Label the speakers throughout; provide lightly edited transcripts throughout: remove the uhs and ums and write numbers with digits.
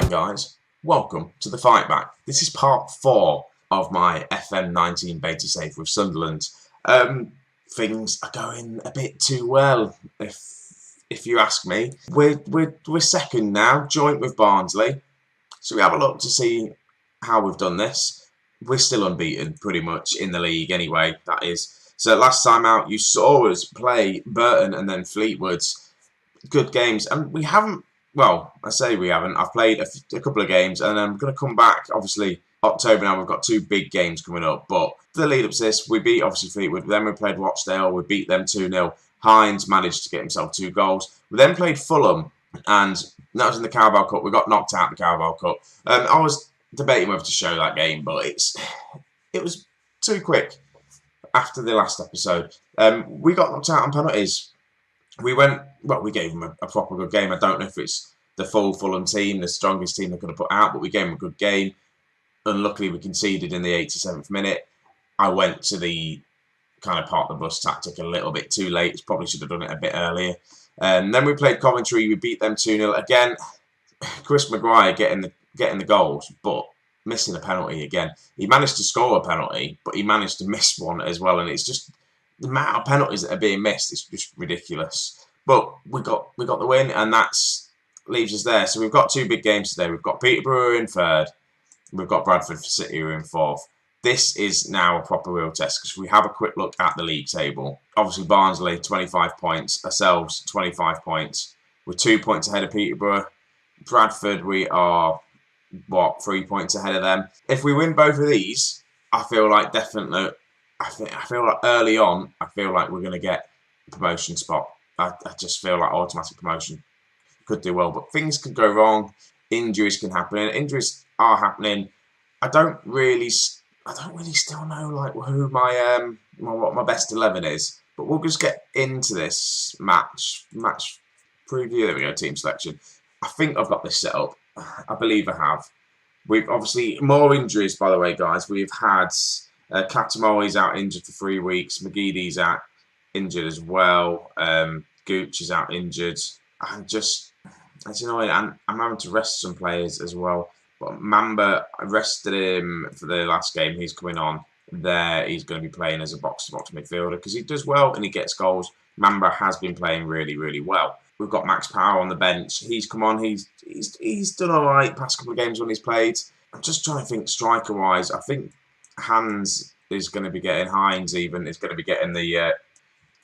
Speaker 1: then guys, welcome to the fight back. This is part 4 of my FM19 beta save with Sunderland. Things are going a bit too well, if you ask me. We're second now, joint with Barnsley. So we have a look to see how we've done this. We're still unbeaten pretty much in the league anyway, that is. So last time out you saw us play Burton and then Fleetwood's. Good games, and we haven't, well, I say we haven't, I've played a couple of games, and I'm going to come back, obviously, October now, we've got 2 big games coming up, but the lead up to this, we beat, obviously, Fleetwood, then we played Rochdale, we beat them 2-0, Hines managed to get himself 2 goals, we then played Fulham, and that was in the Carabao Cup, we got knocked out in the Carabao Cup. I was debating whether to show that game, but it was too quick after the last episode. We got knocked out on penalties. We gave them a proper good game. I don't know if it's the full Fulham team, the strongest team they could have put out, but we gave them a good game. Unluckily, we conceded in the 87th minute. I went to the kind of park the bus tactic a little bit too late. Probably should have done it a bit earlier. Then we played Coventry. We beat them 2-0. Again, Chris Maguire getting the goals, but missing a penalty again. He managed to score a penalty, but he managed to miss one as well, and it's just the amount of penalties that are being missed is just ridiculous. But we got the win, and that leaves us there. So we've got 2 big games today. We've got Peterborough in 3rd. We've got Bradford for City who are in 4th. This is now a proper real test because we have a quick look at the league table. Obviously Barnsley 25 points, ourselves 25 points. We're 2 points ahead of Peterborough. Bradford, we are 3 points ahead of them. If we win both of these, I feel like definitely. I feel like early on, I feel like we're going to get a promotion spot. I just feel like automatic promotion could do well, but things could go wrong. Injuries can happen. Injuries are happening. I don't really still know like who what my best 11 is. But we'll just get into this match preview. There we go. Team selection. I think I've got this set up. I believe I have. We've obviously more injuries, by the way, guys. We've had. Katamori's out injured for 3 weeks. McGeady's out injured as well. Gooch is out injured. It's annoying. I'm having to rest some players as well. But Mamba, I rested him for the last game. He's coming on there. He's going to be playing as a box-to-box midfielder because he does well and he gets goals. Mamba has been playing really, really well. We've got Max Power on the bench. He's come on. He's done all right past couple of games when he's played. I'm just trying to think striker-wise. I think Hans is going to be getting, Hines even, is going to be getting the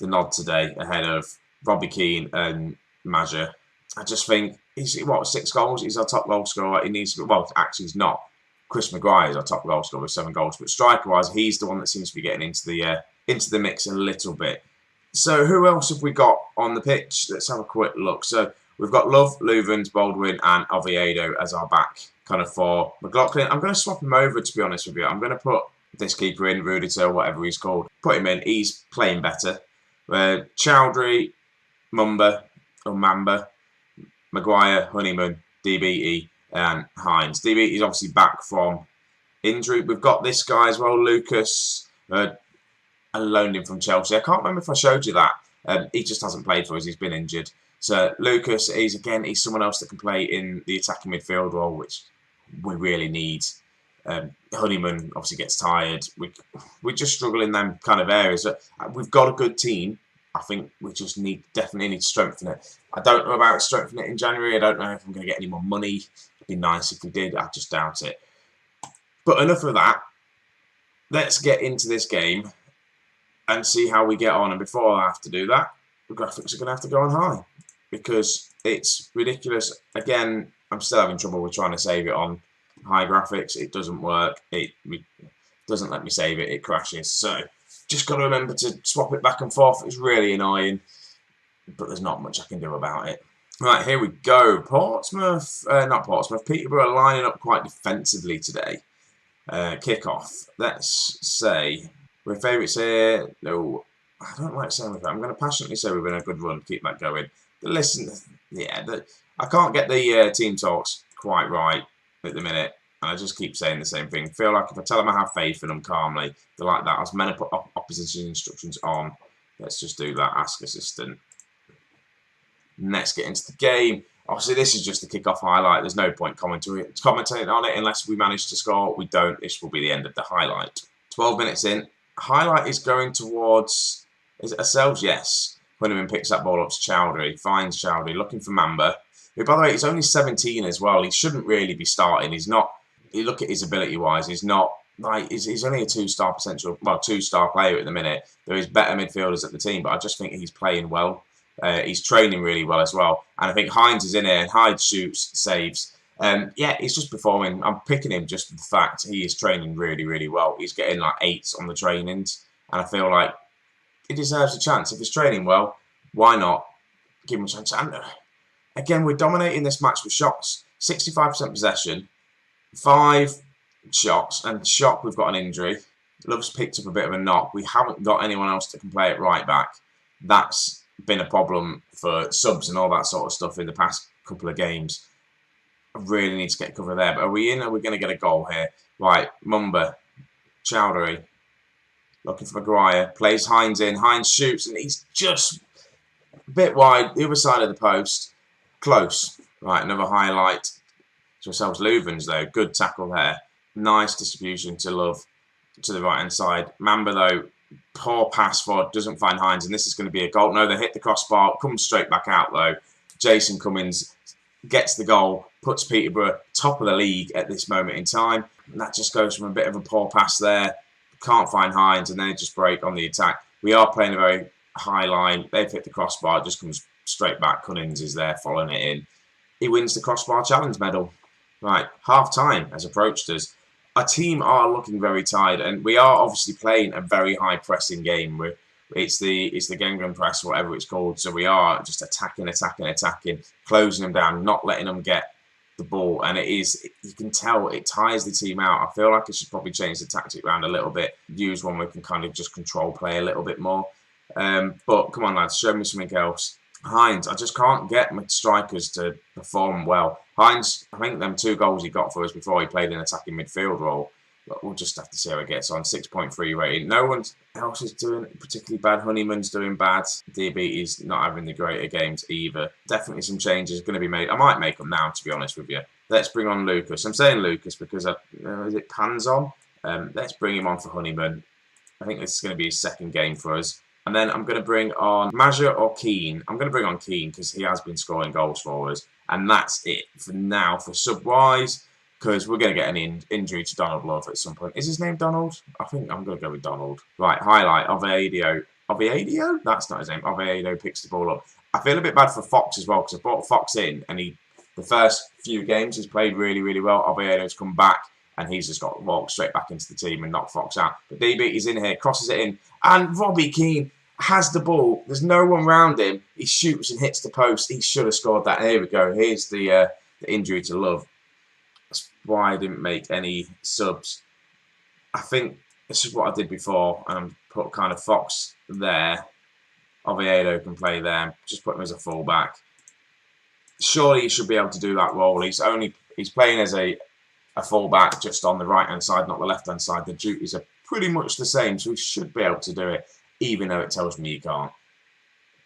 Speaker 1: nod today ahead of Robbie Keane and Maja. I just think, he's, 6 goals? He's our top goal scorer. He needs to be, well, actually he's not. Chris Maguire is our top goal scorer with 7 goals. But striker-wise, he's the one that seems to be getting into the mix a little bit. So who else have we got on the pitch? Let's have a quick look. So we've got Love, Louvens, Baldwin and Oviedo as our back kind of 4. McLaughlin, I'm going to swap him over, to be honest with you. I'm going to put this keeper in, Ruditer, whatever he's called. Put him in. He's playing better. Chowdhury, Mamba, Maguire, Honeyman, DBE and Hines. DBE is obviously back from injury. We've got this guy as well, Lucas. I loaned him from Chelsea. I can't remember if I showed you that. He just hasn't played for us. He's been injured. So Lucas, he's someone else that can play in the attacking midfield role, which we really need. Honeyman obviously gets tired. We just struggle in them kind of areas. We've got a good team. I think we just definitely need to strengthen it. I don't know about strengthening it in January. I don't know if I'm going to get any more money. It'd be nice if we did. I just doubt it. But enough of that. Let's get into this game and see how we get on. And before I have to do that, the graphics are going to have to go on high because it's ridiculous. Again, I'm still having trouble with trying to save it on high graphics. It doesn't work. It doesn't let me save it. It crashes. So just got to remember to swap it back and forth. It's really annoying, but there's not much I can do about it. Right, here we go. Not Portsmouth. Peterborough lining up quite defensively today. Kick-off. Let's say we're favourites here. No, I don't like saying that. I'm going to passionately say we've been a good run. Keep that going. But listen, yeah, I can't get the team talks quite right at the minute. And I just keep saying the same thing. Feel like if I tell them I have faith in them calmly, they're like that. I was meant to put opposition instructions on. Let's just do that. Ask assistant. Let's get into the game. Obviously, this is just the kick-off highlight. There's no point commentating on it unless we manage to score. We don't. This will be the end of the highlight. 12 minutes in. Highlight is going towards... Is it ourselves? Yes. Honeyman picks that ball up to Chowdhury. Finds Chowdhury. Looking for Mamba. Who, by the way, he's only 17 as well. He shouldn't really be starting. He's not... You look at his ability-wise. He's not... Like, he's only a two-star potential... Well, two-star player at the minute. There is better midfielders at the team, but I just think he's playing well. He's training really well as well. And I think Hines is in here, and Hines shoots, saves. Yeah, he's just performing. I'm picking him just for the fact he is training really, really well. He's getting like 8s on the trainings. And I feel like he deserves a chance. If he's training well, why not give him a chance? And again, we're dominating this match with shots. 65% possession, 5 shots. And Shock, we've got an injury. Love's picked up a bit of a knock. We haven't got anyone else that can play it right back. That's been a problem for subs and all that sort of stuff in the past couple of games. I really need to get cover there. But are we in? Are we going to get a goal here? Right, Mumba, Chowdhury, looking for Maguire, plays Hines in. Hines shoots, and he's just a bit wide, the other side of the post. Close. Right, another highlight to ourselves. Leuven's, though. Good tackle there. Nice distribution to Love to the right-hand side. Mamba, though, poor pass forward, doesn't find Hines, and this is going to be a goal. No, they hit the crossbar, comes straight back out, though. Jason Cummins gets the goal, puts Peterborough top of the league at this moment in time. And that just goes from a bit of a poor pass there. Can't find Hines, and they just break on the attack. We are playing a very high line. They've hit the crossbar, it just comes straight back. Cummins is there following it in. He wins the crossbar challenge medal. Right, half-time has approached us. Our team are looking very tired, and we are obviously playing a very high pressing game. It's the Gengen press, whatever it's called. So we are just attacking, closing them down, not letting them get the ball. And it is, you can tell it tires the team out. I feel like I should probably change the tactic around a little bit, use one where we can kind of just control play a little bit more. But come on, lads, show me something else. Hines, I just can't get my strikers to perform well. Hines, I think them 2 goals he got for us before he played an attacking midfield role. But we'll just have to see how it gets on. 6.3 rating. No one else is doing particularly bad. Honeyman's doing bad. Diabetes not having the greater games either. Definitely some changes going to be made. I might make them now, to be honest with you. Let's bring on Lucas. I'm saying Lucas because, is it Pans on? Let's bring him on for Honeyman. I think this is going to be his second game for us. And then I'm going to bring on Major or Keane. I'm going to bring on Keane because he has been scoring goals for us. And that's it for now for sub-wise, because we're going to get an injury to Donald Love at some point. Is his name Donald? I think I'm going to go with Donald. Right, highlight. Oviedo. Oviedo? That's not his name. Oviedo picks the ball up. I feel a bit bad for Fox as well, because I brought Fox in, and the first few games he's played really, really well. Oviedo's come back, and he's just got walked straight back into the team and knocked Fox out. But DB is in here, crosses it in, and Robbie Keane has the ball. There's no one round him. He shoots and hits the post. He should have scored that. Here we go. Here's the injury to Love. That's why I didn't make any subs. I think this is what I did before, and put kind of Fox there. Oviedo can play there. Just put him as a fullback. Surely he should be able to do that role. He's playing as a fullback, just on the right hand side, not the left hand side. The duties are pretty much the same, so he should be able to do it, even though it tells me he can't.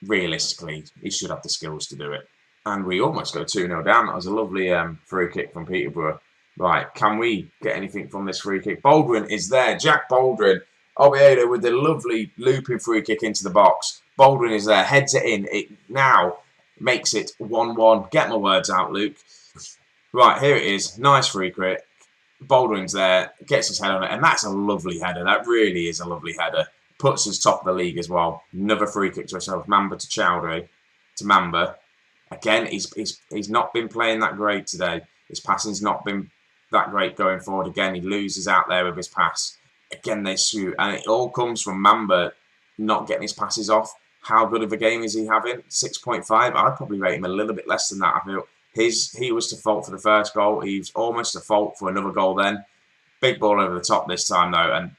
Speaker 1: Realistically, he should have the skills to do it. And we almost go 2-0 down. That was a lovely free kick from Peterborough. Right, can we get anything from this free kick? Baldwin is there. Jack Baldwin. Oviedo with the lovely looping free kick into the box. Baldwin is there, heads it in. It now makes it 1-1. Get my words out, Luke. Right, here it is. Nice free kick. Baldwin's there, gets his head on it, and that's a lovely header. That really is a lovely header. Puts us top of the league as well. Another free kick to ourselves. Mamba to Chowdhury. To Mamba. Again, he's not been playing that great today. His passing's not been that great going forward. Again, he loses out there with his pass. Again, they shoot, and it all comes from Mamba not getting his passes off. How good of a game is he having? 6.5. I'd probably rate him a little bit less than that. I feel he was to fault for the first goal. He's almost to fault for another goal then. Big ball over the top this time though, and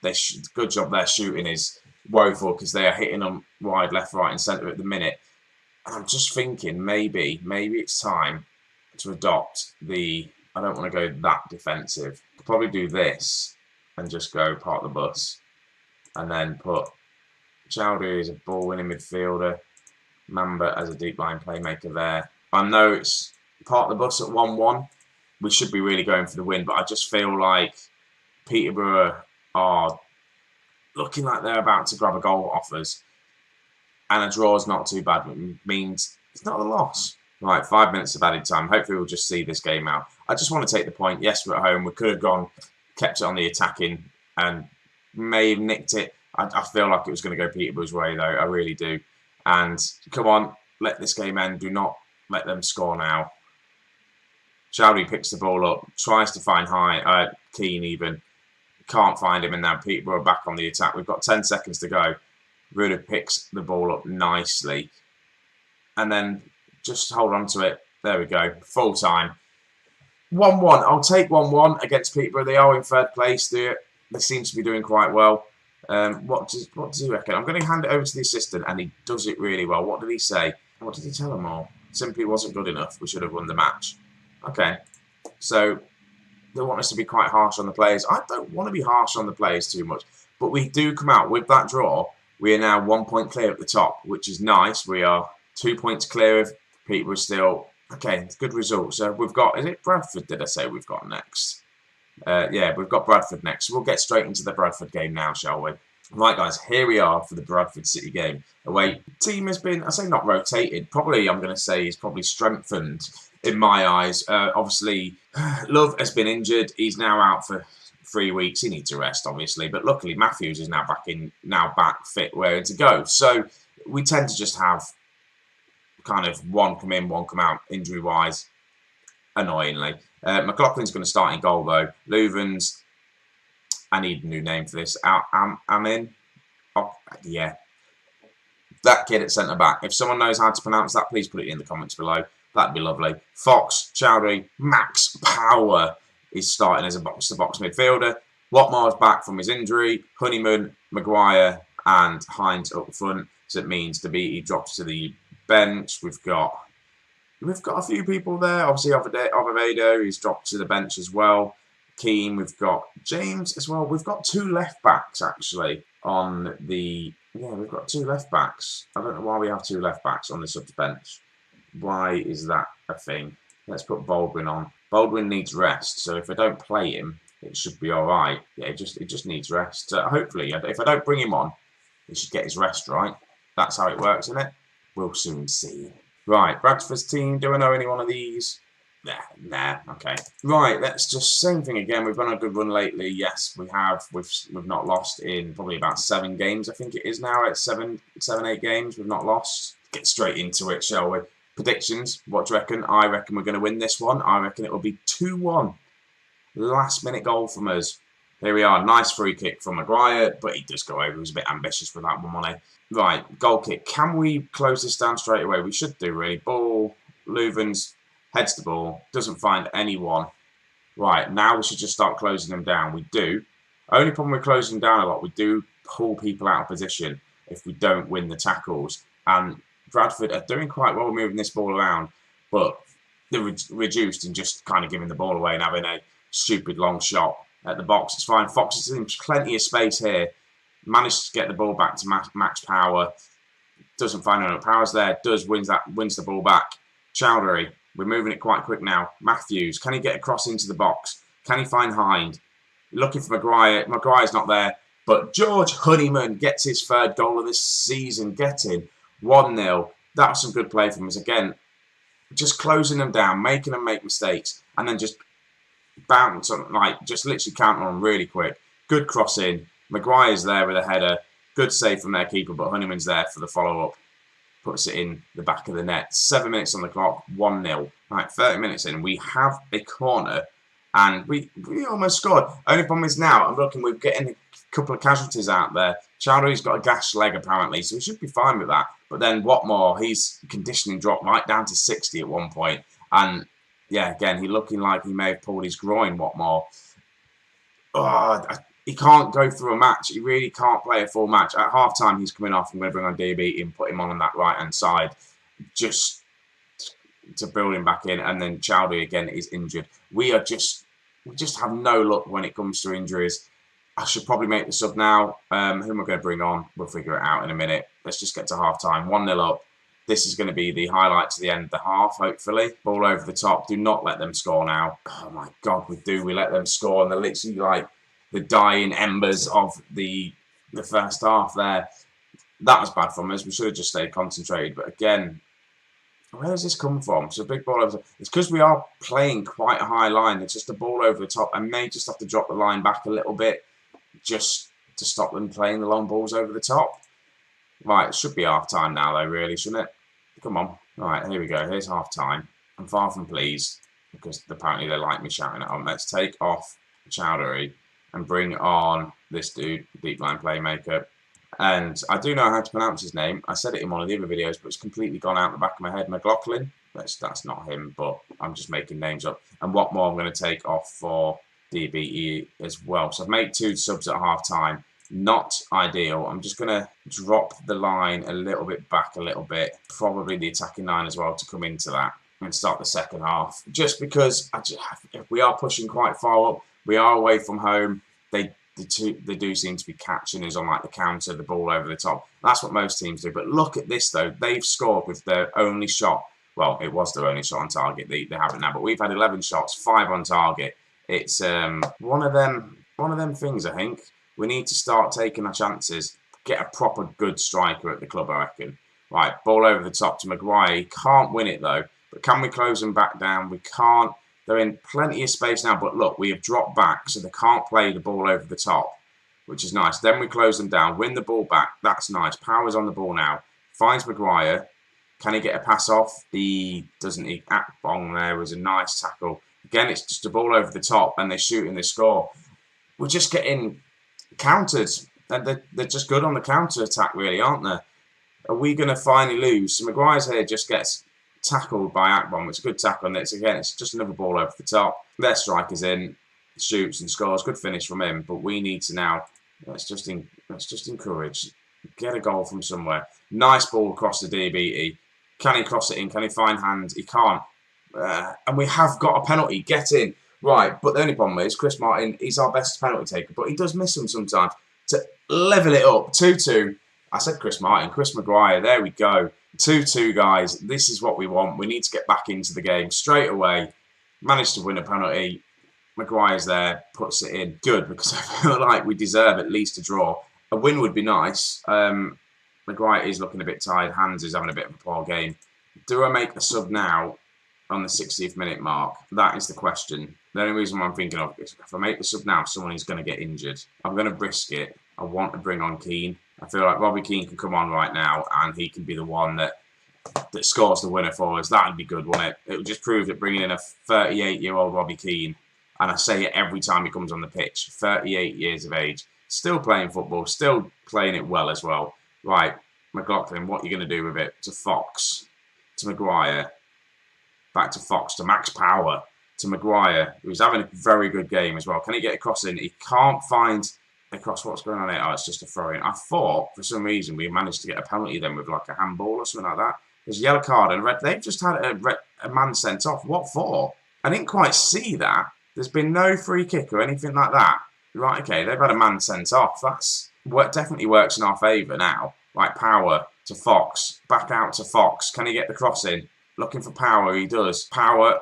Speaker 1: good job their shooting is woeful because they are hitting them wide, left, right, and centre at the minute. And I'm just thinking maybe it's time to adopt the. I don't want to go that defensive. I'll probably do this and just go park the bus, and then put Chowdhury as a ball-winning midfielder, Mamba as a deep line playmaker there. I know it's park the bus at 1-1. We should be really going for the win, but I just feel like Peterborough are looking like they're about to grab a goal off us. And a draw is not too bad. It means it's not a loss. Right, 5 minutes of added time. Hopefully we'll just see this game out. I just want to take the point. Yes, we're at home. We could have gone, kept it on the attacking and may have nicked it. I feel like it was going to go Peterborough's way, though. I really do. And come on, let this game end. Do not let them score now. Chowdhury picks the ball up, tries to find Keane even. Can't find him, and now Peterborough back on the attack. We've got 10 seconds to go. Ruda picks the ball up nicely. And then just hold on to it. There we go. Full time. 1-1. I'll take 1-1 against Peterborough. They are in third place. They seem to be doing quite well. What does he reckon? I'm going to hand it over to the assistant, and he does it really well. What did he say? What did he tell them all? Simply wasn't good enough. We should have won the match. Okay. So they want us to be quite harsh on the players. I don't want to be harsh on the players too much. But we do come out with that draw. We are now 1 point clear at the top, which is nice. We are 2 points clear of Peterborough still. Okay, good result. So we've got, is it Bradford, did I say we've got next? Yeah, we've got Bradford next. So we'll get straight into the Bradford game now, shall we? Right, guys, here we are for the Bradford City game. Away team has been, I say not rotated, probably I'm going to say is probably strengthened in my eyes. Obviously, Love has been injured. He's now out for 3 weeks. He needs to rest, obviously. But luckily, Matthews is now back fit, ready to go. So we tend to just have kind of one come in, one come out, injury-wise, annoyingly. McLaughlin's going to start in goal, though. Leuven's, I need a new name for this. Amin? Oh, yeah. That kid at centre-back. If someone knows how to pronounce that, please put it in the comments below. That'd be lovely. Fox, Chowdhury, Max Power is starting as a box-to-box midfielder. Watmore's back from his injury. Honeyman, Maguire, and Hines up front. So it means Dabiti drops to the bench. We've got a few people there. Obviously, Oviedo, he's dropped to the bench as well. Keane, we've got James as well. We've got 2 left backs actually on the. Yeah, we've got 2 left backs. I don't know why we have 2 left backs on the subs bench. Why is that a thing? Let's put Baldwin on. Baldwin needs rest, so if I don't play him, it should be all right. Yeah, it just needs rest. Hopefully, if I don't bring him on, he should get his rest, right? That's how it works, isn't it? We'll soon see. Right, Bradford's team. Do I know any one of these? Nah. Okay. Right, let's just same thing again. We've done a good run lately. Yes, we have. We've not lost in probably about 7 games. I think it is now at 8 games. We've not lost. Get straight into it, shall we? Predictions. What do you reckon? I reckon we're going to win this one. I reckon it will be 2-1. Last minute goal from us. Here we are. Nice free kick from Maguire, but he does go over. He was a bit ambitious with that one, wasn't he? Right, goal kick. Can we close this down straight away? We should do, really. Ball. Leuven's heads the ball. Doesn't find anyone. Right, now we should just start closing them down. We do. Only problem with closing them down a lot, we do pull people out of position if we don't win the tackles. And Bradford are doing quite well moving this ball around, but they're reduced and just kind of giving the ball away and having a stupid long shot at the box. It's fine. Fox is in plenty of space here. Managed to get the ball back to Max Power. Doesn't find enough. Power's there. Wins the ball back. Chowdhury. We're moving it quite quick now. Matthews. Can he get across into the box? Can he find Hind? Looking for Maguire. Maguire's not there. But George Honeyman gets his 3rd goal of this season. Getting 1-0. That was some good play from us. Again, just closing them down, making them make mistakes, and then just bounce on, like, just literally counter on really quick. Good cross in. Maguire's there with a header. Good save from their keeper, but Honeyman's there for the follow-up. Puts it in the back of the net. 7 minutes on the clock, 1-0. Right, 30 minutes in. We have a corner, and we almost scored. Only problem is now, I'm looking, we're getting a couple of casualties out there. Chowdhury's got a gashed leg, apparently, so he should be fine with that. But then Watmore, his conditioning dropped right down to 60 at one point. And, yeah, again, he looking like he may have pulled his groin, Watmore. Oh, he can't go through a match. He really can't play a full match. At half-time, he's coming off. I'm going to bring on DB and put him on that right-hand side just to build him back in. And then Chowdhury, again, is injured. We just have no luck when it comes to injuries. I should probably make the sub now. Who am I going to bring on? We'll figure it out in a minute. Let's just get to half-time. 1-0 up. This is going to be the highlight to the end of the half, hopefully. Ball over the top. Do not let them score now. Oh my God, we let them score, and they're literally like the dying embers of the first half there. That was bad from us. We should have just stayed concentrated. But again, where does this come from? So big ball over. It's because we are playing quite a high line. It's just a ball over the top. I may just have to drop the line back a little bit just to stop them playing the long balls over the top. Right, it should be half time now though, really, shouldn't it? Come on. Right, here we go. Here's half time. I'm far from pleased because apparently they like me shouting at them. Let's take off Chowdhury and bring on this dude, deep line playmaker. And I do know how to pronounce his name. I said it in one of the other videos, but it's completely gone out the back of my head. McLaughlin. That's not him, but I'm just making names up. And what more I'm going to take off for DBE as well. So I've made 2 subs at half time. Not ideal. I'm just going to drop the line a little bit back a little bit. Probably the attacking line as well to come into that and start the second half. Just because if we are pushing quite far up, we are away from home. They do seem to be catching us on like the counter, the ball over the top. That's what most teams do. But look at this though. They've scored with their only shot. Well, it was their only shot on target. They haven't now, but we've had 11 shots, 5 on target. It's one of them things. I think we need to start taking our chances. Get a proper good striker at the club, I reckon. Right, ball over the top to Maguire. He can't win it though. But can we close them back down? We can't. They're in plenty of space now, but look, we have dropped back, so they can't play the ball over the top, which is nice. Then we close them down, win the ball back. That's nice. Power's on the ball now. Finds Maguire. Can he get a pass off? He doesn't. Akbong there was a nice tackle. Again, it's just a ball over the top, and they shoot and they score. We're just getting countered, and they're just good on the counter attack, really, aren't they? Are we going to finally lose? So Maguire's here just gets tackled by Akbong. It's a good tackle, and it's just another ball over the top. Their striker's in, shoots and scores. Good finish from him, but we need to now. Let's just encourage. Get a goal from somewhere. Nice ball across the DBE. Can he cross it in? Can he find hands? He can't. And we have got a penalty. Get in. Right, but the only problem is Chris Martin, he's our best penalty taker, but he does miss them sometimes. To level it up, 2-2. I said Chris Martin, Chris Maguire, there we go. 2-2, guys. This is what we want. We need to get back into the game straight away. Managed to win a penalty. Maguire's there, puts it in. Good, because I feel like we deserve at least a draw. A win would be nice. Maguire is looking a bit tired. Hans is having a bit of a poor game. Do I make a sub now on the 60th minute mark? That is the question. The only reason why I'm thinking of is if I make the sub now, someone is going to get injured. I'm going to risk it. I want to bring on Keane. I feel like Robbie Keane can come on right now and he can be the one that scores the winner for us. That would be good, wouldn't it? It would just prove that bringing in a 38-year-old Robbie Keane, and I say it every time he comes on the pitch, 38 years of age, still playing football, still playing it well as well. Right, McLaughlin, what are you going to do with it? To Fox, to Maguire, back to Fox, to Max Power, to Maguire, who's having a very good game as well. Can he get a cross in? He can't find a cross. What's going on here? Oh, it's just a throw in. I thought, for some reason, we managed to get a penalty then with like a handball or something like that. There's a yellow card and a red. They've just had a man sent off. What for? I didn't quite see that. There's been no free kick or anything like that. Right, okay, they've had a man sent off. That's what definitely works in our favour now. Right, Power to Fox. Back out to Fox. Can he get the cross in? Looking for Power, he does. Power,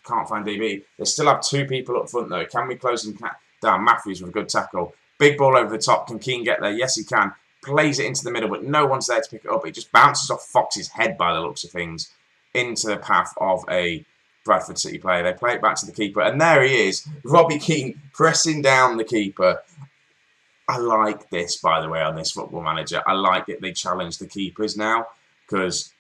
Speaker 1: can't find DB. They still have 2 people up front though. Can we close them down? Matthews with a good tackle. Big ball over the top. Can Keane get there? Yes, he can. Plays it into the middle, but no one's there to pick it up. It just bounces off Fox's head by the looks of things into the path of a Bradford City player. They play it back to the keeper, and there he is, Robbie Keane pressing down the keeper. I like this, by the way, on this Football Manager. I like it. They challenge the keepers now because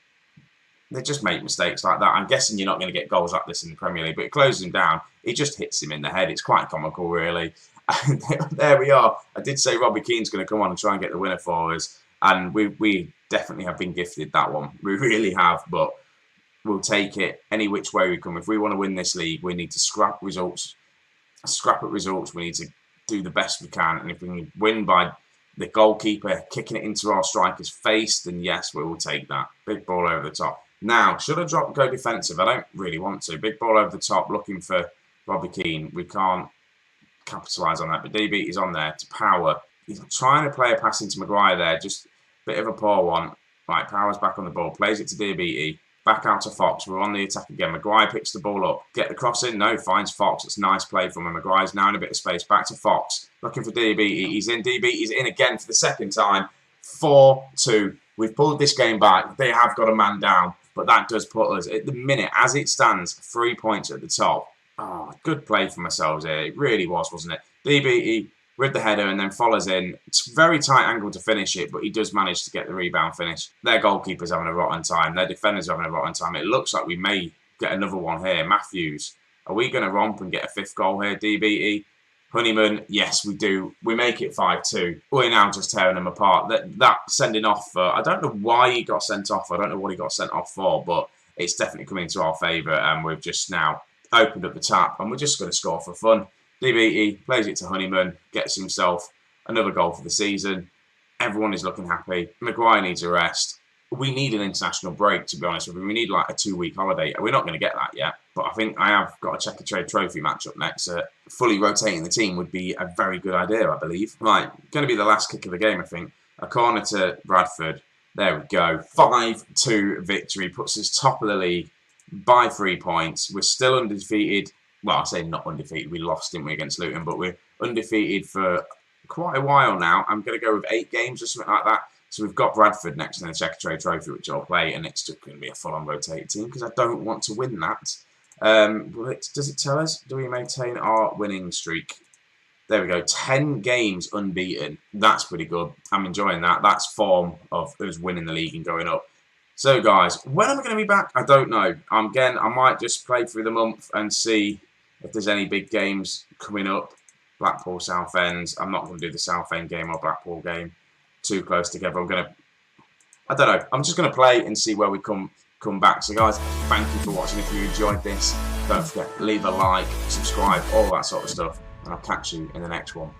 Speaker 1: they just make mistakes like that. I'm guessing you're not going to get goals like this in the Premier League, but it closes him down. He just hits him in the head. It's quite comical, really. And there we are. I did say Robbie Keane's going to come on and try and get the winner for us, and we definitely have been gifted that one. We really have, but we'll take it any which way we come. If we want to win this league, we need to scrap results. Scrap at results. We need to do the best we can, and if we can win by the goalkeeper kicking it into our striker's face, then yes, we will take that. Big ball over the top. Now, should I go defensive? I don't really want to. Big ball over the top, looking for Robbie Keane. We can't capitalise on that, but DB is on there to Power. He's trying to play a pass into Maguire there, just a bit of a poor one. Right, Power's back on the ball. Plays it to Diabetes. Back out to Fox. We're on the attack again. Maguire picks the ball up. Get the cross in. No, finds Fox. It's a nice play from him. Maguire's now in a bit of space. Back to Fox. Looking for Diabetes. He's in. Diabetes in again for the second time. 4-2. We've pulled this game back. They have got a man down. But that does put us, at the minute, as it stands, 3 points at the top. Oh, good play from ourselves here. It really was, wasn't it? Diabetes with the header and then follows in. It's a very tight angle to finish it, but he does manage to get the rebound finish. Their goalkeeper's having a rotten time. Their defenders are having a rotten time. It looks like we may get another one here. Matthews, are we going to romp and get a 5th goal here? DBE, Honeyman, yes, we do. We make it 5-2. We're now just tearing them apart. That sending off, I don't know why he got sent off. I don't know what he got sent off for, but it's definitely coming to our favour, and we've just now opened up the tap, and we're just going to score for fun. DBE plays it to Honeyman, gets himself another goal for the season. Everyone is looking happy. Maguire needs a rest. We need an international break, to be honest with you. We need like a 2-week holiday. We're not going to get that yet, but I think I have got a Check and Trade Trophy match up next. Fully rotating the team would be a very good idea, I believe. Right, going to be the last kick of the game, I think. A corner to Bradford. There we go. 5-2 victory puts us top of the league by 3 points. We're still undefeated. Well, I say not undefeated. We lost, didn't we, against Luton, but we're undefeated for quite a while now. I'm going to go with 8 games or something like that. So we've got Bradford next in the Check and Trade Trophy, which I'll play, and it's just going to be a full-on rotated team because I don't want to win that. Does it tell us? Do we maintain our winning streak? There we go. 10 games unbeaten. That's pretty good. I'm enjoying that. That's form of us winning the league and going up. So, guys, when am I going to be back? I don't know. Again, I might just play through the month and see if there's any big games coming up. Blackpool, Southend. I'm not going to do the Southend game or Blackpool game too close together. I don't know. I'm just going to play and see where we come back. So, guys, thank you for watching. If you enjoyed this, don't forget, leave a like, subscribe, all that sort of stuff. And I'll catch you in the next one.